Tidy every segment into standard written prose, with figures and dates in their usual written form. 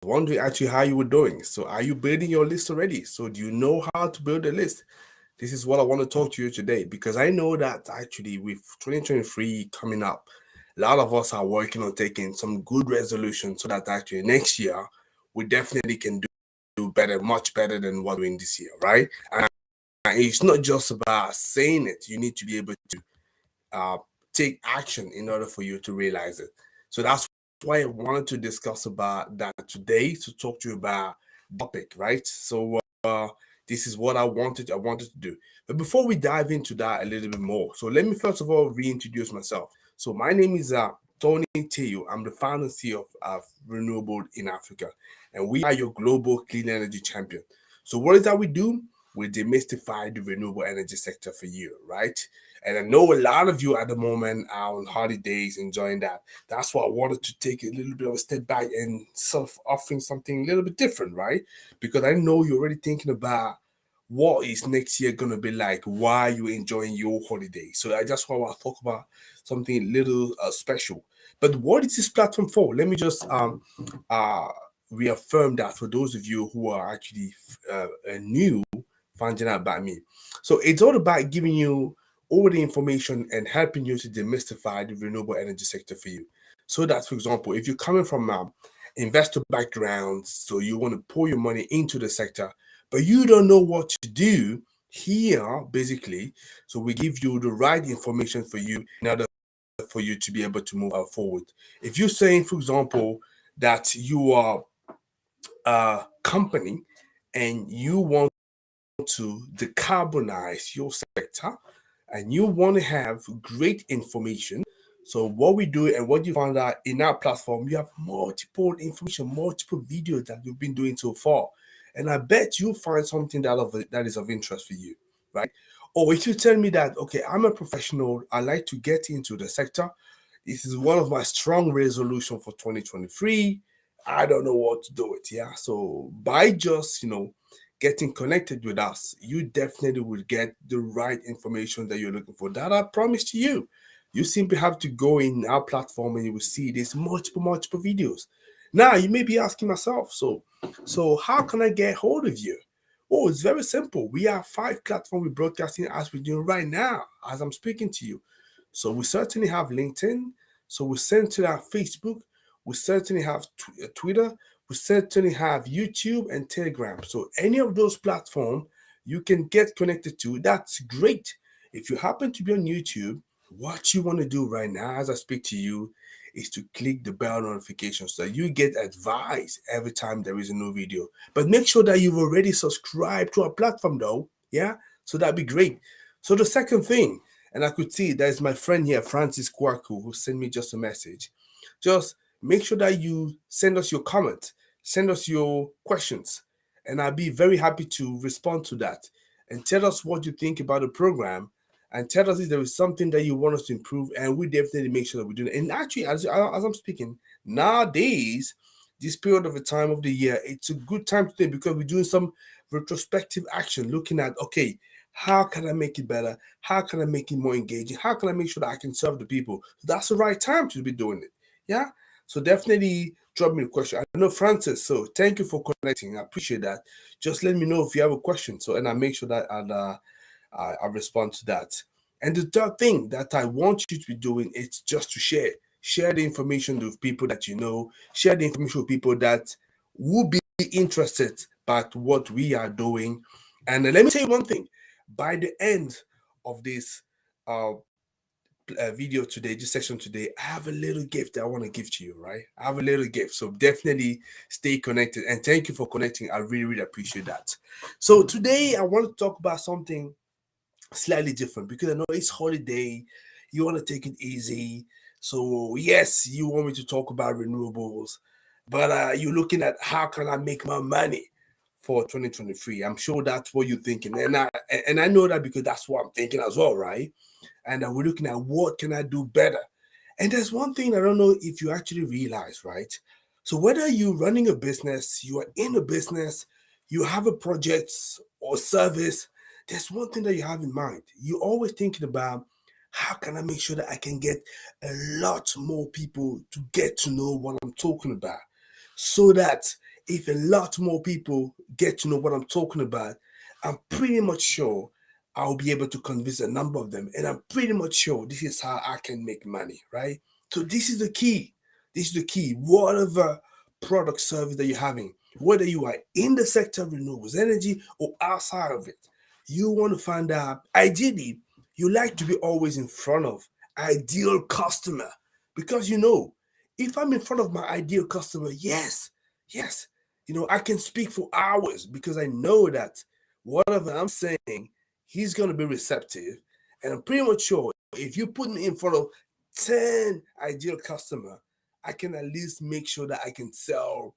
wondering actually how you were doing. So are you building your list already? So do you know how to build a list? This is what I want to talk to you today because I know that actually with 2023 coming up, a lot of us are working on taking some good resolutions so that actually next year we definitely can do better, much better than what we're doing this year, right? And it's not just about saying it. You need to be able to uh, take action in order for you to realize it. So that's why I wanted to discuss about that today to talk to you about the topic, right? So this is what I wanted to do. But before we dive into that a little bit more, so let me first of all reintroduce myself. So my name is Tony Teo. I'm the founder and CEO of Renewable in Africa, and we are your global clean energy champion. So what is that we do? We demystify the renewable energy sector for you, right? And I know a lot of you at the moment are on holidays enjoying that. That's why I wanted to take a little bit of a step back and sort of offering something a little bit different, right? Because I know you're already thinking about what is next year gonna be like while you're enjoying your holiday. So I just want to talk about something a little special. But what is this platform for? Let me just uh reaffirm that for those of you who are actually new finding out about me. So it's all about giving you all the information and helping you to demystify the renewable energy sector for you. So that, for example, if you're coming from investor background, so you want to pour your money into the sector, but you don't know what to do here, basically, so we give you the right information for you in order for you to be able to move forward. If you're saying, for example, that you are a company and you want to decarbonize your sector and you want to have great information. So what we do and what you found out in our platform, you have multiple information, multiple videos that you've been doing so far. And I bet you'll find something that is of interest for you, right? Or if you tell me that, okay, I'm a professional, I like to get into the sector. This is one of my strong resolution for 2023. I don't know what to do with, yeah. So by just, getting connected with us, you definitely will get the right information that you're looking for. That I promise to you. You simply have to go in our platform and you will see these multiple videos. Now you may be asking myself, so how can I get hold of you? Oh, it's very simple. We have 5 platforms we're broadcasting as we're doing right now, as I'm speaking to you. So we certainly have LinkedIn. So we certainly have Facebook. We certainly have Twitter. We certainly have YouTube and Telegram. So any of those platforms you can get connected to, that's great. If you happen to be on YouTube, what you want to do right now as I speak to you is to click the bell notification so that you get advice every time there is a new video. But make sure that you've already subscribed to our platform though. Yeah. So that'd be great. So the second thing, and I could see there's my friend here, Francis Kwaku, who sent me just a message. Just make sure that you send us your comment, send us your questions, and I'll be very happy to respond to that. And tell us what you think about the program, and tell us if there is something that you want us to improve, and we definitely make sure that we do it. And actually, as I'm speaking nowadays, this period of the time of the year, it's a good time to think because we're doing some retrospective action, looking at okay, how can I make it better? How can I make it more engaging? How can I make sure that I can serve the people? That's the right time to be doing it. Yeah. So definitely drop me a question. I know Francis, so thank you for connecting. I appreciate that. Just let me know if you have a question. So and I make sure that I respond to that. And the third thing that I want you to be doing is just to share. Share the information with people that you know. Share the information with people that will be interested by what we are doing. And let me tell you one thing. By the end of this uh, video today, this session today, I have a little gift that I want to give to you, right? I have a little gift. So definitely stay connected. And thank you for connecting. I really appreciate that. So today I want to talk about something slightly different because I know it's holiday. You want to take it easy. So yes, you want me to talk about renewables, but you're looking at how can I make my money for 2023. I'm sure that's what you're thinking, and I know that because that's what I'm thinking as well, right? And we're looking at what can I do better. And there's one thing I don't know if you actually realize, right? So whether you're running a business, you are in a business, you have a project or service, there's one thing that you have in mind. You're always thinking about how can I make sure that I can get a lot more people to get to know what I'm talking about so that if a lot more people get to know what I'm talking about, I'm pretty much sure I'll be able to convince a number of them. And I'm pretty much sure this is how I can make money, right? So this is the key. This is the key. Whatever product service that you're having, whether you are in the sector of renewables energy or outside of it, you want to find out, ideally, you like to be always in front of ideal customer because if I'm in front of my ideal customer, yes, I can speak for hours because I know that whatever I'm saying, he's going to be receptive. And I'm pretty much sure if you put me in front of 10 ideal customer, I can at least make sure that I can sell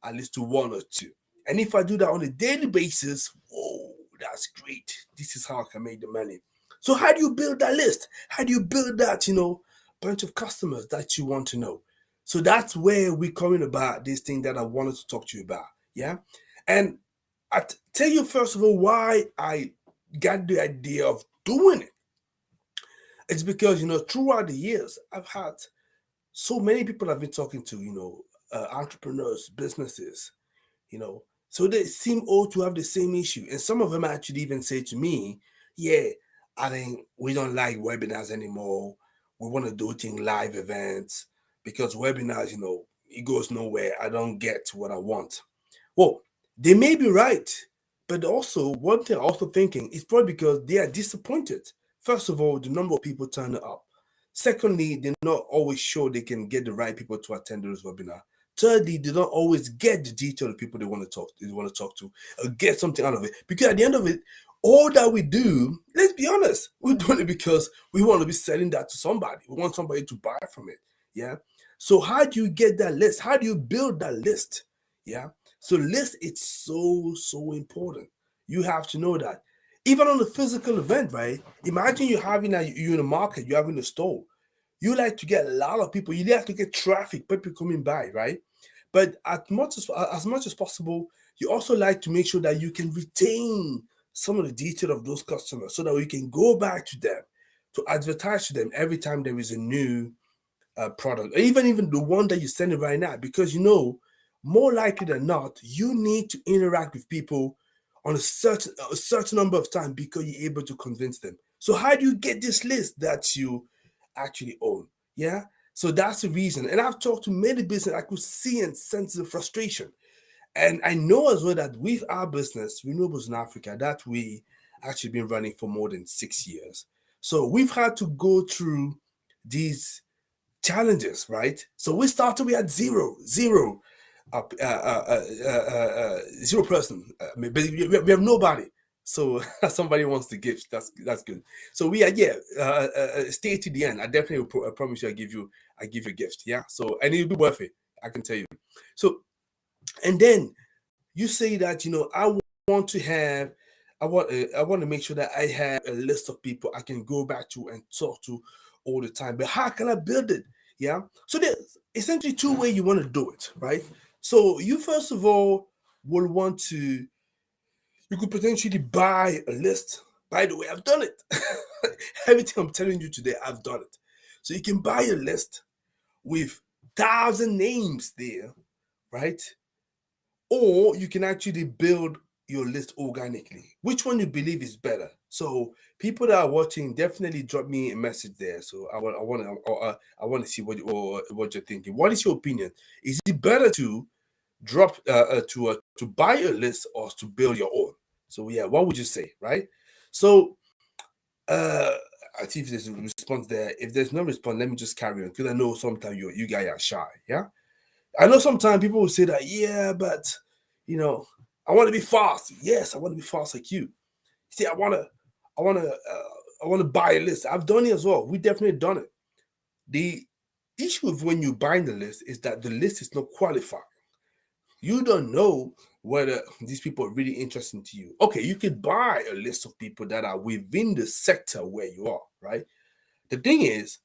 at least to one or two. And if I do that on a daily basis, oh, that's great. This is how I can make the money. So how do you build that list? How do you build that, bunch of customers that you want to know? So that's where we're coming about this thing that I wanted to talk to you about. Yeah. And tell you first of all why I got the idea of doing it. It's because, throughout the years, I've had so many people I've been talking to, entrepreneurs, businesses, so they seem all to have the same issue. And some of them actually even say to me, yeah, I think we don't like webinars anymore. We want to do it in live events because webinars, it goes nowhere. I don't get what I want. Well, they may be right, but also one thing I'm also thinking is probably because they are disappointed. First of all, the number of people turning up. Secondly, they're not always sure they can get the right people to attend those webinars. Thirdly, they don't always get the detail of people they want to talk to, or get something out of it. Because at the end of it, all that we do, let's be honest, we're doing it because we want to be selling that to somebody. We want somebody to buy from it. Yeah. So how do you get that list? How do you build that list? Yeah. So list, it's so important. You have to know that. Even on a physical event, right? Imagine you're in a market, you're having a store. You like to get a lot of people. You like to get traffic, people coming by, right? But as much as possible, you also like to make sure that you can retain some of the detail of those customers so that we can go back to them to advertise to them every time there is a new product, or even the one that you're sending right now, because more likely than not, you need to interact with people on a certain number of times because you're able to convince them. So how do you get this list that you actually own? Yeah. So that's the reason. And I've talked to many business, I could see and sense the frustration. And I know as well that with our business, Renewables in Africa, that we actually been running for more than 6 years. So we've had to go through these challenges, right? So we started, we had zero person. We have nobody. So somebody wants to give. That's good. So we are, stay to the end. I definitely will promise you. I give you a gift. Yeah. So and it'll be worth it. I can tell you. So and then you say that want to have. I want to make sure that I have a list of people I can go back to and talk to all the time. But how can I build it? Yeah. So there's essentially two ways you want to do it, right? So you first of all will want to, you could potentially buy a list. By the way, I've done it. Everything I'm telling you today, I've done it. So you can buy a list with 1,000 names there, right? Or you can actually build your list organically. Which one you believe is better? So people that are watching, definitely drop me a message there. So I want to see what you're thinking. What is your opinion? Is it better to to buy a list or to build your own? So yeah, what would you say, right? So uh I see if there's a response there. If there's no response, let me just carry on because I know sometimes you guys are shy. Yeah. I know sometimes people will say that, yeah, but you know, I want to be fast. Yes, I want to be fast like you. See, I want to, I want to buy a list. I've done it as well. We definitely done it. The issue of when you buy the list is that the list is not qualified. You don't know whether these people are really interesting to you. Okay, you could buy a list of people that are within the sector where you are, right? The thing is,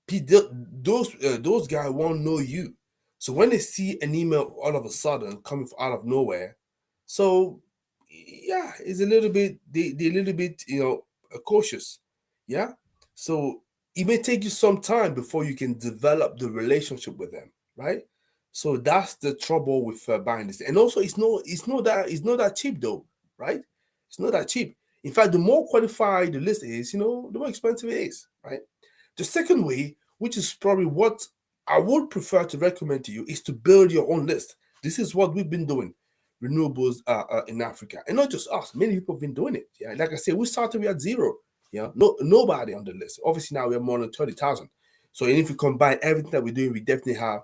those guys won't know you. So when they see an email all of a sudden coming out of nowhere, so yeah, it's a little bit they a little bit cautious, yeah. So it may take you some time before you can develop the relationship with them, right? So that's the trouble with buying this. And also, it's not that cheap though, right? It's not that cheap. In fact, the more qualified the list is, the more expensive it is, right? The second way, which is probably what I would prefer to recommend to you, is to build your own list. This is what we've been doing, renewables in Africa, and not just us. Many people have been doing it. Yeah, like I said, we started we had zero. Yeah, nobody on the list. Obviously now we have more than 30,000. So and if you combine everything that we're doing, we definitely have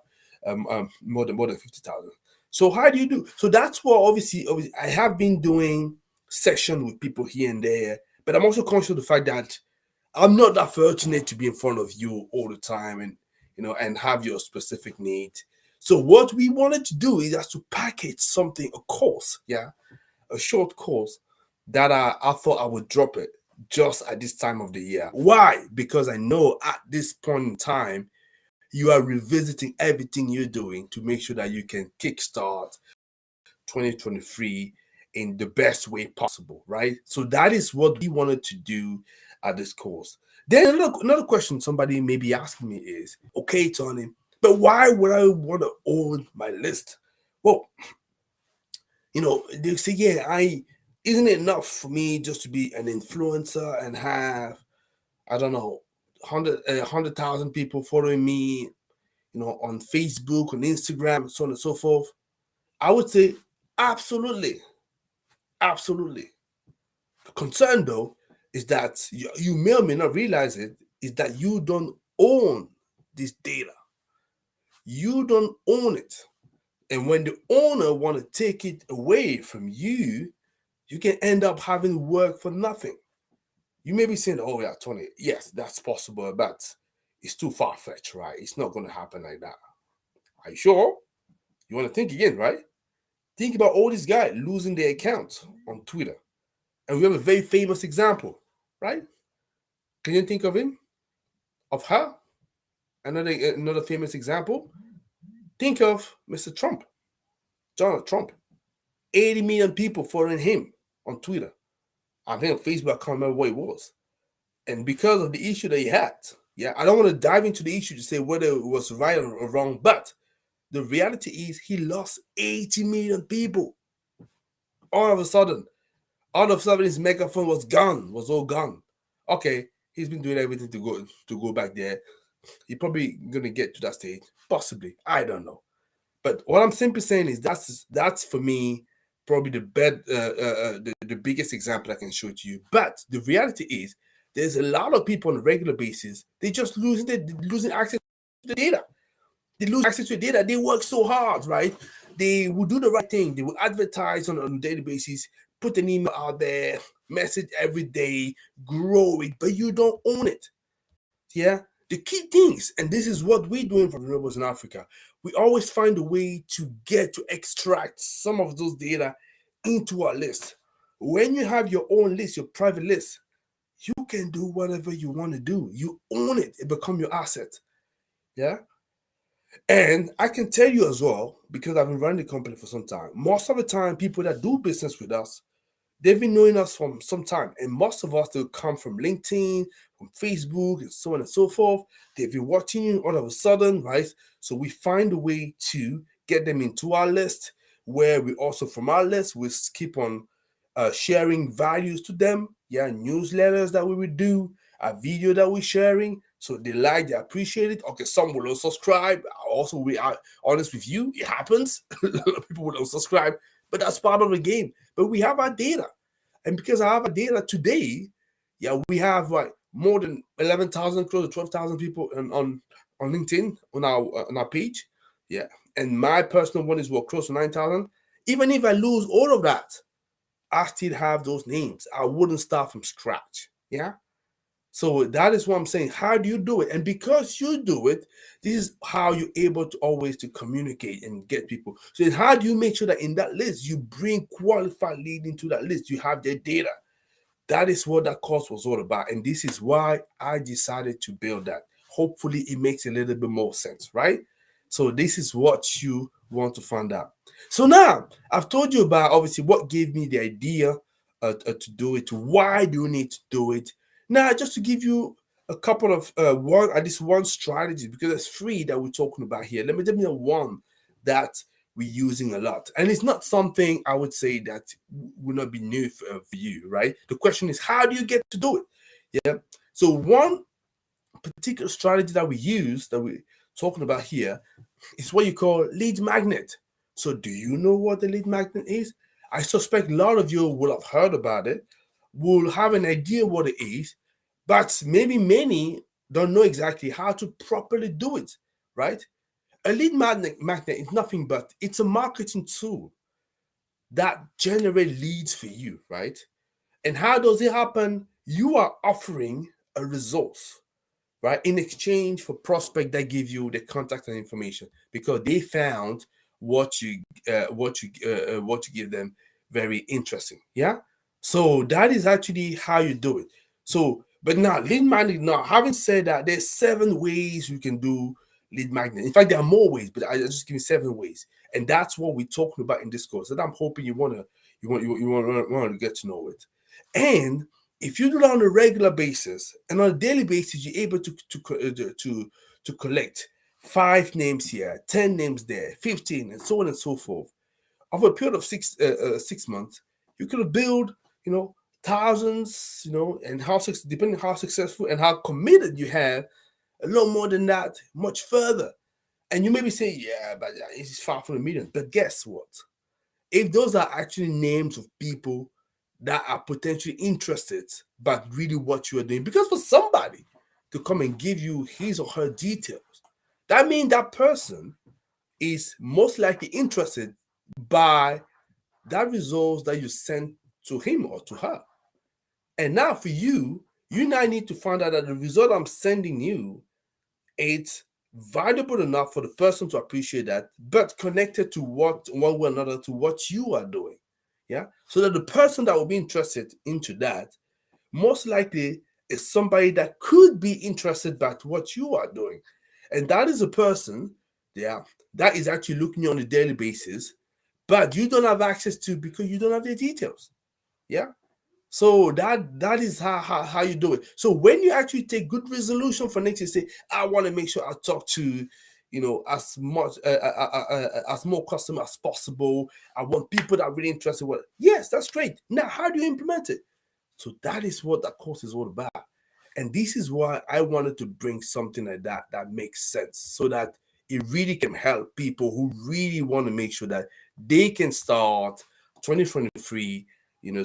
more than 50,000. So how do you do? So that's what obviously I have been doing session with people here and there, but I'm also conscious of the fact that I'm not that fortunate to be in front of you all the time and have your specific need. So what we wanted to do is just to package something, a course, yeah, a short course that I thought I would drop it just at this time of the year. Why? Because I know at this point in time you are revisiting everything you're doing to make sure that you can kickstart 2023 in the best way possible, right? So that is what we wanted to do at this course. Then another question somebody may be asking me is, okay, Tony, but why would I want to own my list? Well, they say, yeah, isn't it enough for me just to be an influencer and have, I don't know, 100,000 people following me, on Facebook, on Instagram, so on and so forth? I would say absolutely. Absolutely. The concern, though, is that you may or may not realize it, is that you don't own this data. You don't own it. And when the owner want to take it away from you, you can end up having work for nothing. You may be saying, oh, yeah, Tony, yes, that's possible, but it's too far fetched, right? It's not going to happen like that. Are you sure? You want to think again, right? Think about all these guys losing their accounts on Twitter. And we have a very famous example, right? Can you think of him? Of her? Another famous example? Think of Mr. Trump, Donald Trump. 80 million people following him on Twitter. I think on Facebook, I can't remember what it was. And because of the issue that he had, yeah, I don't want to dive into the issue to say whether it was right or wrong, but the reality is he lost 80 million people. All of a sudden, his megaphone was all gone. Okay, he's been doing everything to go back there. He's probably gonna get to that stage, possibly. I don't know. But what I'm simply saying is that's for me probably the biggest example I can show to you. But the reality is there's a lot of people on a regular basis, they just losing access to the data. They lose access to the data. They work so hard, right? They will do the right thing. They will advertise on a daily basis, put an email out there, message every day, grow it, but you don't own it. Yeah. The key things, and this is what we're doing for renewables in Africa, we always find a way to extract some of those data into our list. When you have your own list, your private list, you can do whatever you want to do. You own it, it becomes your asset. Yeah. And I can tell you as well, because I've been running the company for some time, most of the time, people that do business with us, they've been knowing us from some time. And most of us, they'll come from LinkedIn, from Facebook, and so on and so forth. They've been watching you all of a sudden, right? So we find a way to get them into our list, where we also, from our list, we keep on sharing values to them. Yeah, newsletters that we would do, a video that we're sharing. So they like, they appreciate it. Okay, some will unsubscribe. Also, we are honest with you, it happens. A lot of people will unsubscribe, but that's part of the game. But we have our data. And because I have our data today, yeah, we have like more than 11,000, close to 12,000 people on LinkedIn on our page. Yeah. And my personal one is what, close to 9,000. Even if I lose all of that, I still have those names. I wouldn't start from scratch. Yeah. So that is what I'm saying. How do you do it? And because you do it, this is how you're able to always to communicate and get people. So how do you make sure that in that list you bring qualified lead into that list? You have their data. That is what that course was all about. And this is why I decided to build that. Hopefully it makes a little bit more sense, right? So this is what you want to find out. So now I've told you about obviously what gave me the idea to do it. Why do you need to do it? Now, just to give you a couple of one strategy, because there's three that we're talking about here. Let me give you one that we're using a lot. And it's not something I would say that will not be new for you, right? The question is, how do you get to do it? Yeah. So one particular strategy that we use, that we're talking about here, is what you call lead magnet. So do you know what the lead magnet is? I suspect a lot of you will have heard about it, will have an idea what it is, but maybe many don't know exactly how to properly do it, right? A lead magnet is nothing but it's a marketing tool that generates leads for you, right? And how does it happen? You are offering a resource, right, in exchange for prospect that give you the contact and information because they found what you what you give them very interesting. Yeah. So that is actually how you do it. So but now lead magnet, now having said that, there's 7 ways you can do lead magnet. In fact, there are more ways, but I just give you 7 ways, and that's what we're talking about in this course, and I'm hoping you want to get to know it. And if you do that on a regular basis and on a daily basis, you're able to collect 5 names here, 10 names there, 15, and so on and so forth. Over a period of 6 months, you could build, thousands, and depending on how successful and how committed you have, a lot more than that, much further. And you may be saying, yeah, but it's far from a million. But guess what? If those are actually names of people that are potentially interested but really what you are doing, because for somebody to come and give you his or her details, that means that person is most likely interested by that results that you sent to him or to her. And now for you, you now need to find out that the result I'm sending you, it's valuable enough for the person to appreciate that, but connected to what one way or another to what you are doing. Yeah. So that the person that will be interested into that most likely is somebody that could be interested by what you are doing. And that is a person, yeah, that is actually looking on a daily basis, but you don't have access to because you don't have their details. Yeah. So that is how you do it. So when you actually take good resolution for next year, say, I want to make sure I talk to, as much as more customers as possible. I want people that are really interested. What? Yes, that's great. Now, how do you implement it? So that is what that course is all about. And this is why I wanted to bring something like that makes sense, so that it really can help people who really want to make sure that they can start 2023,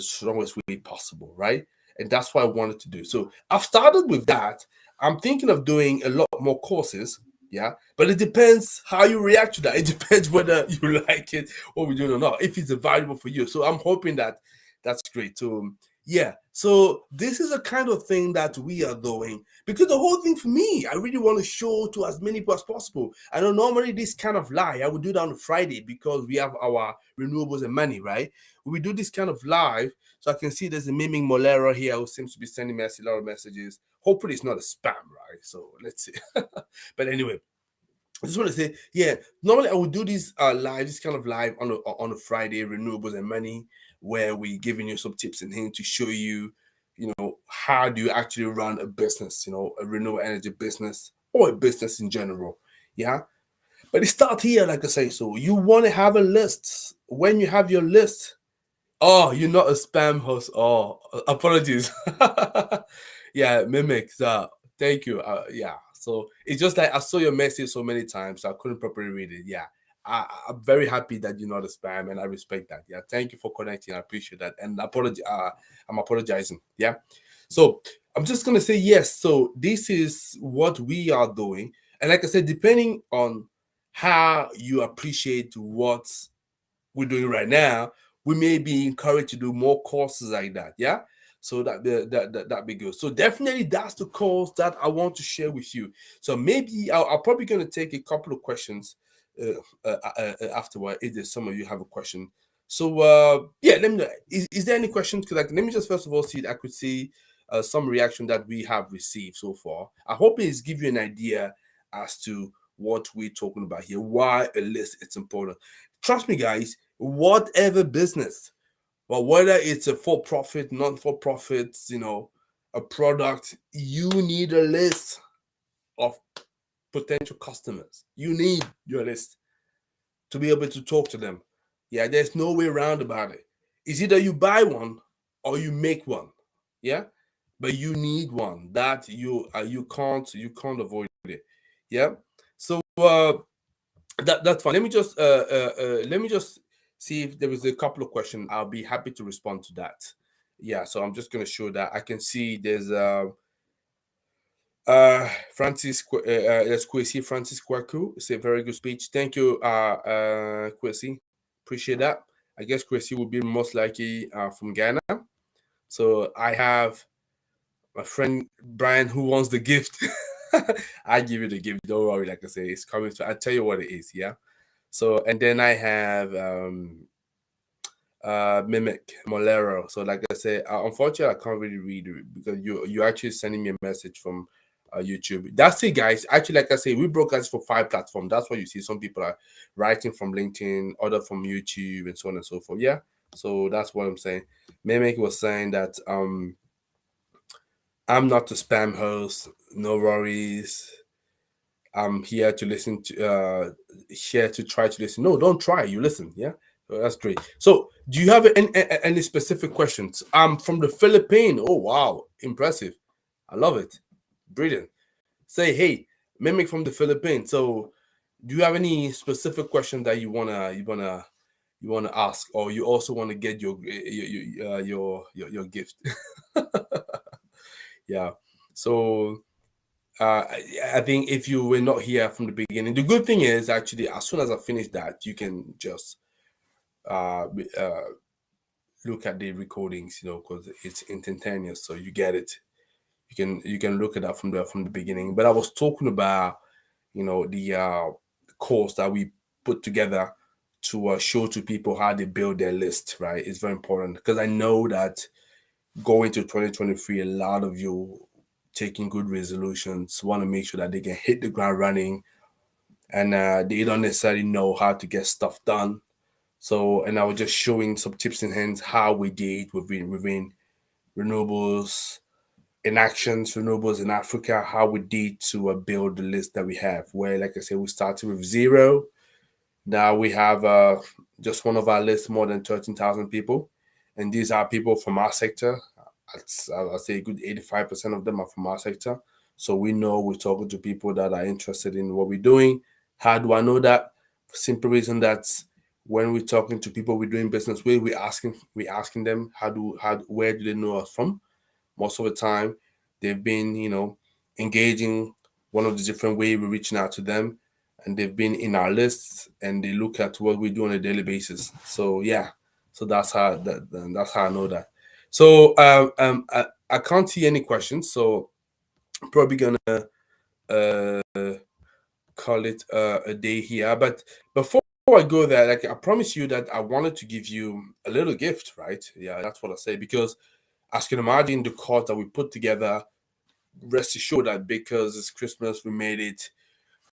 strongest way possible, right? And that's what I wanted to do. So I've started with that. I'm thinking of doing a lot more courses. Yeah, but it depends how you react to that. It depends whether you like it, what we're doing or not, if it's valuable for you. So I'm hoping that that's great. So yeah, so this is a kind of thing that we are doing because the whole thing for me, I really want to show to as many people as possible. I know normally this kind of live, I would do that on Friday because we have our renewables and money, right? We do this kind of live, so I can see there's a miming Molero here who seems to be sending me a lot of messages. Hopefully it's not a spam, right? So let's see. But anyway, I just want to say, yeah, normally I would do this this kind of live on a Friday, renewables and money, where we giving you some tips and hints to show you, how do you actually run a business, a renewable energy business or a business in general. Yeah. But it starts here, like I say, so you want to have a list. When you have your list, oh, you're not a spam host. Oh, apologies. Yeah, mimic. Thank you. Yeah. So it's just like I saw your message so many times, so I couldn't properly read it. Yeah. I'm very happy that you're not a spam, and I respect that. Yeah. Thank you for connecting. I appreciate that. And I'm apologizing. Yeah. So I'm just gonna say yes. So this is what we are doing. And like I said, depending on how you appreciate what we're doing right now, we may be encouraged to do more courses like that. Yeah. So that be good. So definitely that's the course that I want to share with you. So maybe I'll probably going to take a couple of questions afterward if there's some of you have a question. So yeah, let me know. Is there any questions? Because let me just first of all see I could see some reaction that we have received so far. I hope it's give you an idea as to what we're talking about here, why a list it's important. Trust me, guys, whatever business, well, whether it's a for-profit, non-for-profit, a product, you need a list of potential customers. You need your list. to be able to talk to them. Yeah, there's no way around about it. It's either you buy one or you make one. Yeah, but you need one that you can't avoid it. Yeah. So that's fine. Let me just see if there was a couple of questions. I'll be happy to respond to that. Yeah, so I'm just going to show that I can see there's there's Kwesi Francis Kwaku. It's a very good speech. Thank you, Kwesi. Appreciate that. I guess Kwesi will be most likely from Ghana. So I have my friend Brian who wants the gift. I give you the gift. Don't worry. Like I say, it's coming to. I'll tell you what it is. Yeah. So and then I have Mimic Molero. So like I say, unfortunately I can't really read it because you actually sending me a message from YouTube. That's it, guys. Actually, like I say, we broadcast for 5 platforms. That's why you see some people are writing from LinkedIn, other from YouTube, and so on and so forth. Yeah. So that's what I'm saying. Mimic was saying that I'm not a spam host. No worries. I'm here to listen to here to try to listen. No, don't try. You listen. Yeah. So that's great. So, do you have any specific questions? I'm from the Philippines. Oh wow, impressive. I love it. Brilliant. Say hey, mimic from the Philippines. So, do you have any specific question that you wanna ask, or you also want to get your gift? Yeah. So I think if you were not here from the beginning, the good thing is actually as soon as I finish that, you can just look at the recordings, because it's instantaneous, so you get it. You can look at that from the beginning. But I was talking about the course that we put together to show to people how they build their list. Right, it's very important because I know that going to 2023, a lot of you taking good resolutions want to make sure that they can hit the ground running, and they don't necessarily know how to get stuff done. So, and I was just showing some tips and hints how we did within renewables in actions, renewables in Africa, how we did to build the list that we have. Where, like I said, we started with zero. Now we have just one of our lists more than 13,000 people, and these are people from our sector. I'll say a good 85% of them are from our sector. So we know we're talking to people that are interested in what we're doing. How do I know that? Simple reason that when we're talking to people we're doing business with, we're asking them where do they know us from? Most of the time, they've been engaging one of the different ways we're reaching out to them, and they've been in our lists and they look at what we do on a daily basis. So yeah, so that's how I know that. So I can't see any questions, so I'm probably gonna uh, call it a day here. But before I go there, like I promise you that I wanted to give you a little gift, right? Yeah, that's what I say, because as you can imagine, the cards that we put together, rest assured that because it's Christmas, we made it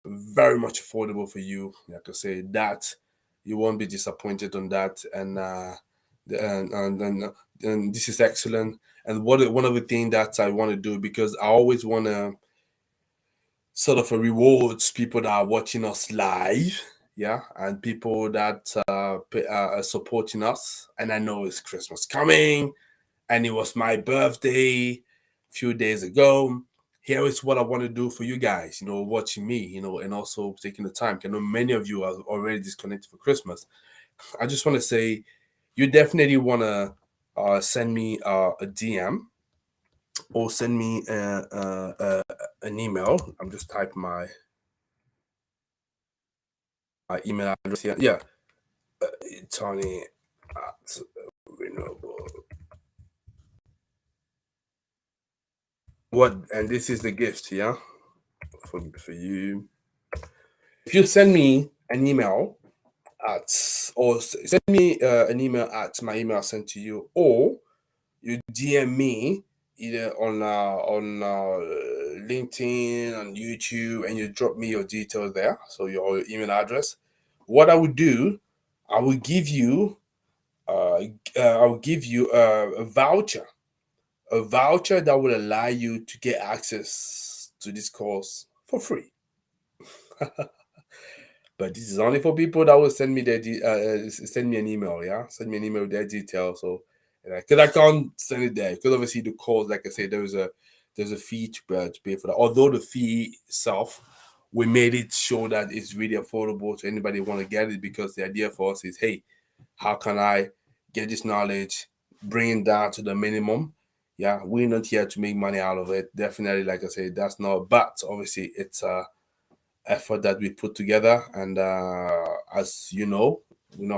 very much affordable for you. Like I say, that you won't be disappointed on that, and this is excellent. And one of the things that I want to do, because I always want to sort of rewards people that are watching us live, yeah, and people that are supporting us. And I know it's Christmas coming, and it was my birthday a few days ago. Here is what I want to do for you guys, watching me, and also taking the time. I know many of you are already disconnected for Christmas. I just want to say, you definitely want to send me a DM or send me an email. I'm just typing my email address here. Yeah, Tony at Renewable. And this is the gift, yeah, for you. If you send me an email or send me an email at my email I sent to you, or you DM me either on LinkedIn, on YouTube, and you drop me your details there, so your email address. What I would do, I will give you uh, I will give you a voucher that will allow you to get access to this course for free. But this is only for people that will send me send me an email. Yeah, send me an email with their details. So, because I can't send it there, because obviously the calls, like I said, there's a fee to pay for that. Although the fee itself, we made it show that it's really affordable to anybody who want to get it, because the idea for us is, hey, how can I get this knowledge, bring it down to the minimum? Yeah, we're not here to make money out of it. Definitely, like I said, that's not. But obviously, it's a effort that we put together, and as you know,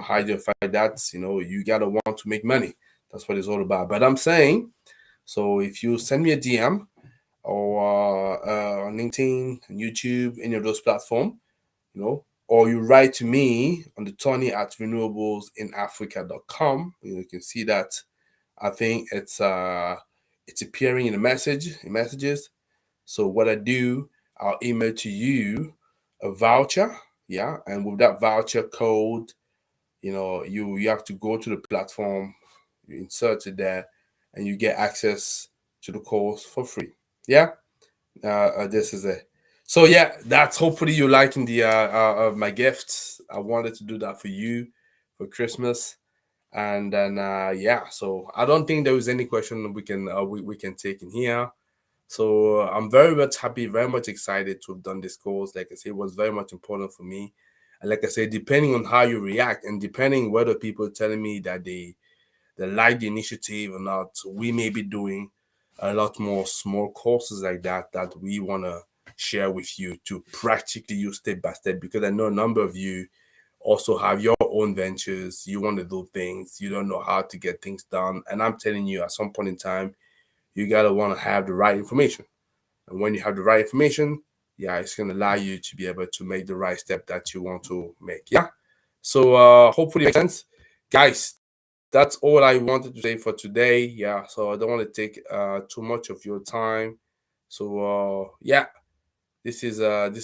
how you find that. You gotta want to make money. That's what it's all about. But I'm saying, so if you send me a DM or on LinkedIn, YouTube, any of those platforms, or you write to me on the Tony at renewablesinaafrica.com. You can see that. I think it's appearing in messages. So what I do, I'll email to you a voucher, yeah, and with that voucher code, you have to go to the platform, you insert it there, and you get access to the course for free. Yeah, this is it. So yeah, that's hopefully you liking the my gifts. I wanted to do that for you for Christmas, and then yeah. So I don't think there is any question we can take in here. So I'm very much happy, very much excited to have done this course. Like I said, it was very much important for me. And like I said, depending on how you react and depending whether people are telling me that they like the initiative or not, we may be doing a lot more small courses like that we want to share with you to practically use step by step, because I know a number of you also have your own ventures. You want to do things, you don't know how to get things done. And I'm telling you, at some point in time, you gotta want to have the right information. And when you have the right information, yeah, it's gonna allow you to be able to make the right step that you want to make. Yeah. So hopefully it makes sense. Guys, that's all I wanted to say for today. Yeah. So I don't want to take too much of your time. So yeah, this is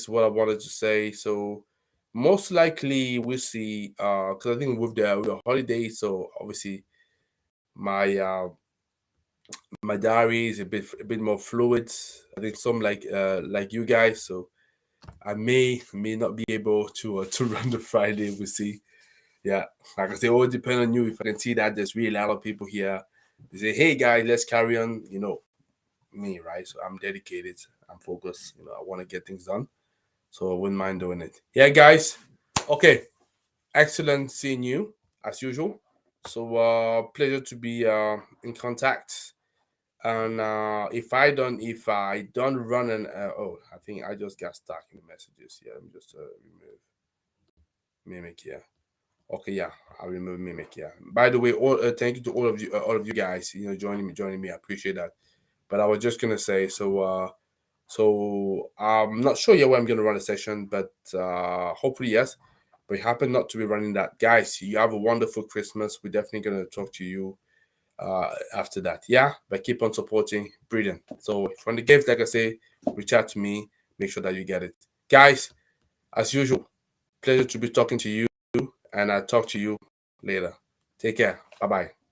what I wanted to say. So most likely we'll see because I think with the holidays, so obviously my my diary is a bit more fluid. I think some like you guys, so I may not be able to run the Friday. We'll see. Yeah, like I say, all depend on you. If I can see that there's really a lot of people here, they say, "Hey guys, let's carry on." Me, right? So I'm dedicated. I'm focused. I want to get things done, so I wouldn't mind doing it. Yeah, guys. Okay, excellent seeing you as usual. So pleasure to be in contact. And if I don't run an I think I just got stuck in the messages. Yeah, let me just remove mimic. Yeah. Okay, yeah, I'll remove mimic. Yeah. By the way, thank you to all of you guys. Joining me. I appreciate that. But I was just gonna say, so I'm not sure yet when I'm gonna run a session, but hopefully yes. But happen not to be running that, guys. You have a wonderful Christmas. We're definitely gonna talk to you after that. Yeah, but keep on supporting. Brilliant. So from the gift, like I say, reach out to me. Make sure that you get it, guys. As usual, pleasure to be talking to you, and I'll talk to you later. Take care. Bye bye.